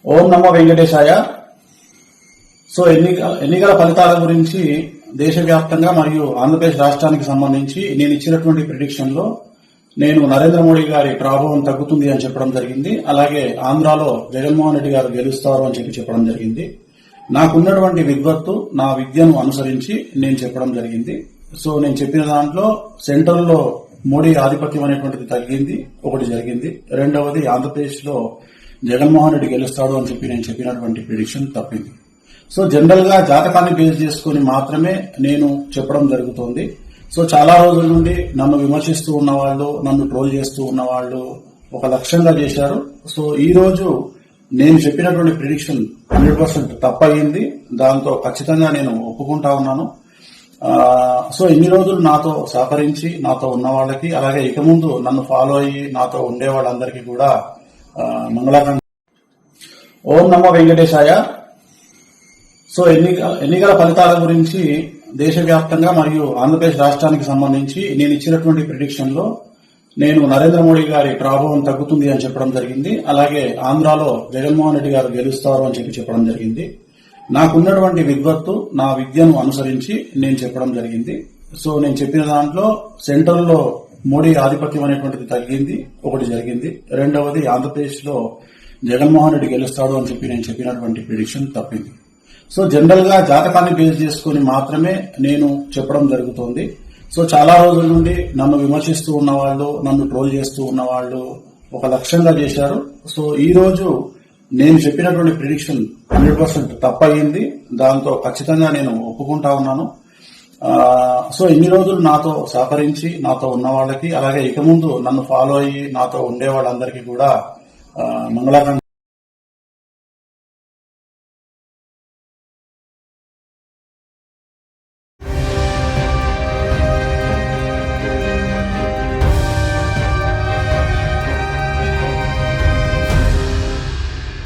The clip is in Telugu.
ఓం నమో వెంకటేశాయ. సో ఎన్నికల ఫలితాల గురించి దేశవ్యాప్తంగా మరియు ఆంధ్రప్రదేశ్ రాష్ట్రానికి సంబంధించి నేను ఇచ్చినటువంటి ప్రిడిక్షన్ లో నేను నరేంద్ర మోడీ గారి ప్రభావం తగ్గుతుంది అని చెప్పడం జరిగింది. అలాగే ఆంధ్రాలో జగన్మోహన్ రెడ్డి గారు గెలుస్తారు అని చెప్పడం జరిగింది. నాకున్నటువంటి విద్వత్తు, నా విద్యను అనుసరించి నేను చెప్పడం జరిగింది. సో నేను చెప్పిన దాంట్లో సెంట్రల్ లో మోడీ ఆధిపత్యం అనేటువంటిది తగ్గింది, ఒకటి జరిగింది. రెండవది ఆంధ్రప్రదేశ్ లో జగన్మోహన్ రెడ్డి గెలుస్తాడు అని నేను చెప్పినటువంటి ప్రిడిక్షన్ తప్పింది. సో జనరల్ గా జాతకాన్ని బేస్ చేసుకుని మాత్రమే నేను చెప్పడం జరుగుతోంది. సో చాలా రోజుల నుండి నన్ను విమర్శిస్తూ ఉన్నవాళ్లు, నన్ను ట్రోల్ చేస్తూ ఉన్నవాళ్లు ఒక లక్ష్యంగా చేశారు. సో ఈ రోజు నేను చెప్పినటువంటి ప్రిడిక్షన్ 100% తప్పయింది. దాంతో ఖచ్చితంగా నేను ఒప్పుకుంటా ఉన్నాను. సో ఇన్ని రోజులు నాతో సహకరించి నాతో ఉన్న వాళ్ళకి, అలాగే ఇక ముందు నన్ను ఫాలో అయ్యి నాతో ఉండే వాళ్ళందరికీ కూడా మంగళాకాంక్ష. ఓం నమో వెంకటేశాయ. సో ఎన్నికల ఫలితాల గురించి దేశవ్యాప్తంగా మరియు ఆంధ్రప్రదేశ్ రాష్ట్రానికి సంబంధించి నేను ఇచ్చినటువంటి ప్రిడిక్షన్ లో నేను నరేంద్ర మోడీ గారి ప్రభావం తగ్గుతుంది అని చెప్పడం జరిగింది. అలాగే ఆంధ్రాలో జగన్మోహన్ రెడ్డి గారు గెలుస్తారు అని చెప్పడం జరిగింది. నాకున్నటువంటి విద్వత్తు, నా విద్యను అనుసరించి నేను చెప్పడం జరిగింది. సో నేను చెప్పిన దాంట్లో సెంట్రల్ లో మోడీ ఆధిపత్యం అనేటువంటిది తగ్గింది, ఒకటి జరిగింది. రెండవది ఆంధ్రప్రదేశ్ లో జగన్మోహన్ రెడ్డి గెలుస్తాడు అని నేను చెప్పినటువంటి ప్రిడిక్షన్ తప్పింది. సో జనరల్ గా జాతకాన్ని బేస్ చేసుకుని మాత్రమే నేను చెప్పడం జరుగుతోంది. సో చాలా రోజుల నుండి నన్ను విమర్శిస్తూ ఉన్నవాళ్లు, నన్ను ట్రోల్ చేస్తూ ఉన్నవాళ్లు ఒక లక్ష్యంగా చేశారు. సో ఈ రోజు నేను చెప్పినటువంటి ప్రిడిక్షన్ 100% తప్పయింది. దాంతో ఖచ్చితంగా నేను ఒప్పుకుంటా ఉన్నాను. సో ఇన్ని రోజులు నాతో సహకరించి నాతో ఉన్న వాళ్ళకి, అలాగే ఇక ముందు నన్ను ఫాలో అయ్యి నాతో ఉండే వాళ్ళందరికీ కూడా మంగళాకాంక్ష.